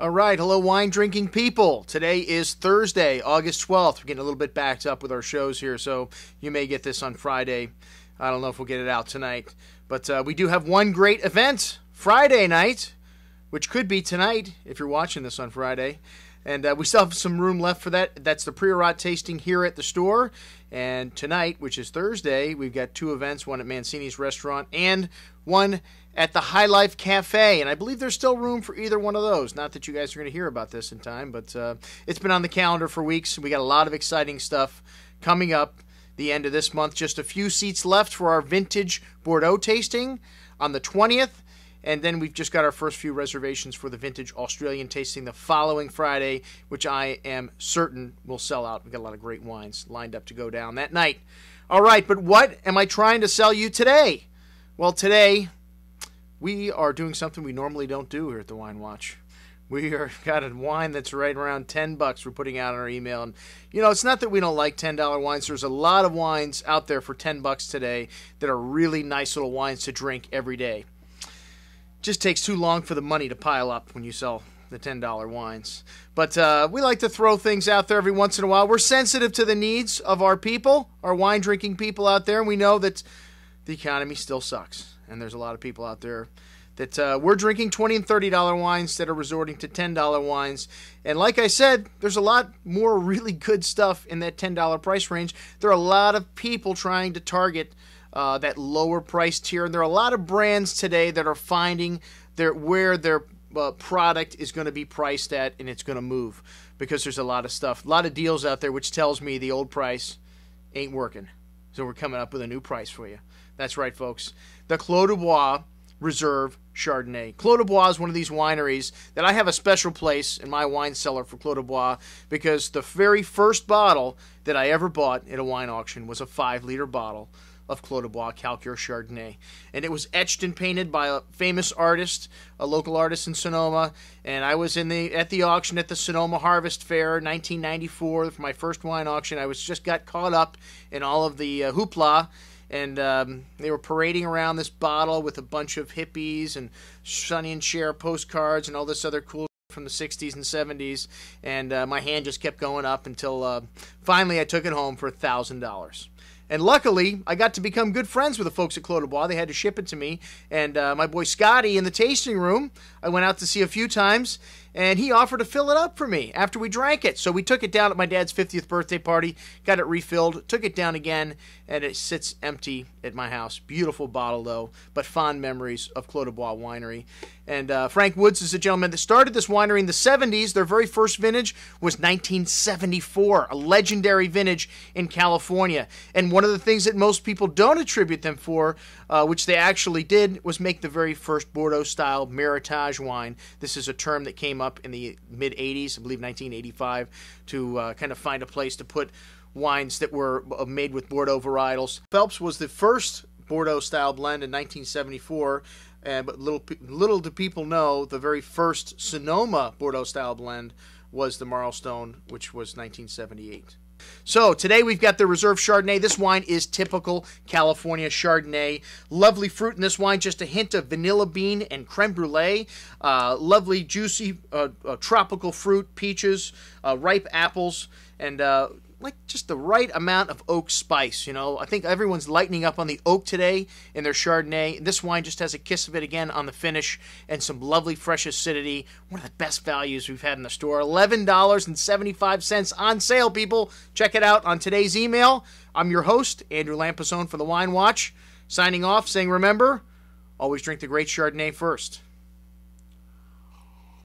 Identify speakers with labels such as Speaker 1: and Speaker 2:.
Speaker 1: All right, hello wine drinking people. Today is Thursday, August 12th. We're getting a little bit backed up with our shows here, so you may get this on Friday. I don't know if we'll get it out tonight. But we do have one great event Friday night, which could be tonight if you're watching this on Friday. And we still have some room left for that. That's the Priorat tasting here at the store. And tonight, which is Thursday, we've got two events, one at Mancini's restaurant and one at the High Life Cafe. And I believe there's still room for either one of those. Not that you guys are going to hear about this in time, but it's been on the calendar for weeks. We got a lot of exciting stuff coming up the end of this month. Just a few seats left for our vintage Bordeaux tasting on the 20th. And then we've just got our first few reservations for the vintage Australian tasting the following Friday, which I am certain will sell out. We've got a lot of great wines lined up to go down that night. All right, but what am I trying to sell you today? Well, today we are doing something we normally don't do here at the Wine Watch. We are got a wine that's right around $10 we're putting out on our email. And, you know, it's not that we don't like $10 wines. There's a lot of wines out there for $10 today that are really nice little wines to drink every day. Just takes too long for the money to pile up when you sell the $10 wines. But we like to throw things out there every once in a while. We're sensitive to the needs of our people, our wine drinking people out there. And we know that the economy still sucks. And there's a lot of people out there that we're drinking $20 and $30 wines that are resorting to $10 wines. And like I said, there's a lot more really good stuff in that $10 price range. There are a lot of people trying to target that lower price tier. And there are a lot of brands today that are finding where their product is going to be priced at, and it's going to move because there's a lot of stuff, a lot of deals out there, which tells me the old price ain't working. So we're coming up with a new price for you. That's right, folks. The Clos Du Bois Reserve Chardonnay. Clos Du Bois is one of these wineries that I have a special place in my wine cellar for Clos Du Bois because the very first bottle that I ever bought at a wine auction was a 5-liter bottle of Clos Du Bois Calcure Chardonnay. And it was etched and painted by a famous artist, a local artist in Sonoma. And I was at the auction at the Sonoma Harvest Fair 1994 for my first wine auction. I just got caught up in all of the hoopla. And they were parading around this bottle with a bunch of hippies and Sonny and Cher postcards and all this other cool from the 60s and 70s. And my hand just kept going up until finally I took it home for $1,000. And luckily, I got to become good friends with the folks at Clos Du Bois. They had to ship it to me. And my boy Scotty in the tasting room, I went out to see a few times, and he offered to fill it up for me after we drank it. So we took it down at my dad's 50th birthday party, got it refilled, took it down again, and it sits empty at my house. Beautiful bottle, though, but fond memories of Clos Du Bois Winery. And Frank Woods is a gentleman that started this winery in the 70s. Their very first vintage was 1974, a legendary vintage in California. And one of the things that most people don't attribute them for, which they actually did, was make the very first Bordeaux-style Meritage wine. This is a term that came up in the mid-'80s, I believe 1985, to kind of find a place to put wines that were made with Bordeaux varietals. Phelps was the first Bordeaux-style blend in 1974, but little do people know the very first Sonoma Bordeaux-style blend was the Marlstone, which was 1978. So today we've got the Reserve Chardonnay. This wine is typical California Chardonnay. Lovely fruit in this wine, just a hint of vanilla bean and creme brulee. Lovely, juicy, tropical fruit, peaches, ripe apples, and like just the right amount of oak spice. You know, I think everyone's lightening up on the oak today in their Chardonnay. This wine just has a kiss of it again on the finish and some lovely fresh acidity. One of the best values we've had in the store. $11.75 on sale, people. Check it out on today's email. I'm your host, Andrew Lampasone for the Wine Watch, signing off saying, remember, always drink the great Chardonnay first.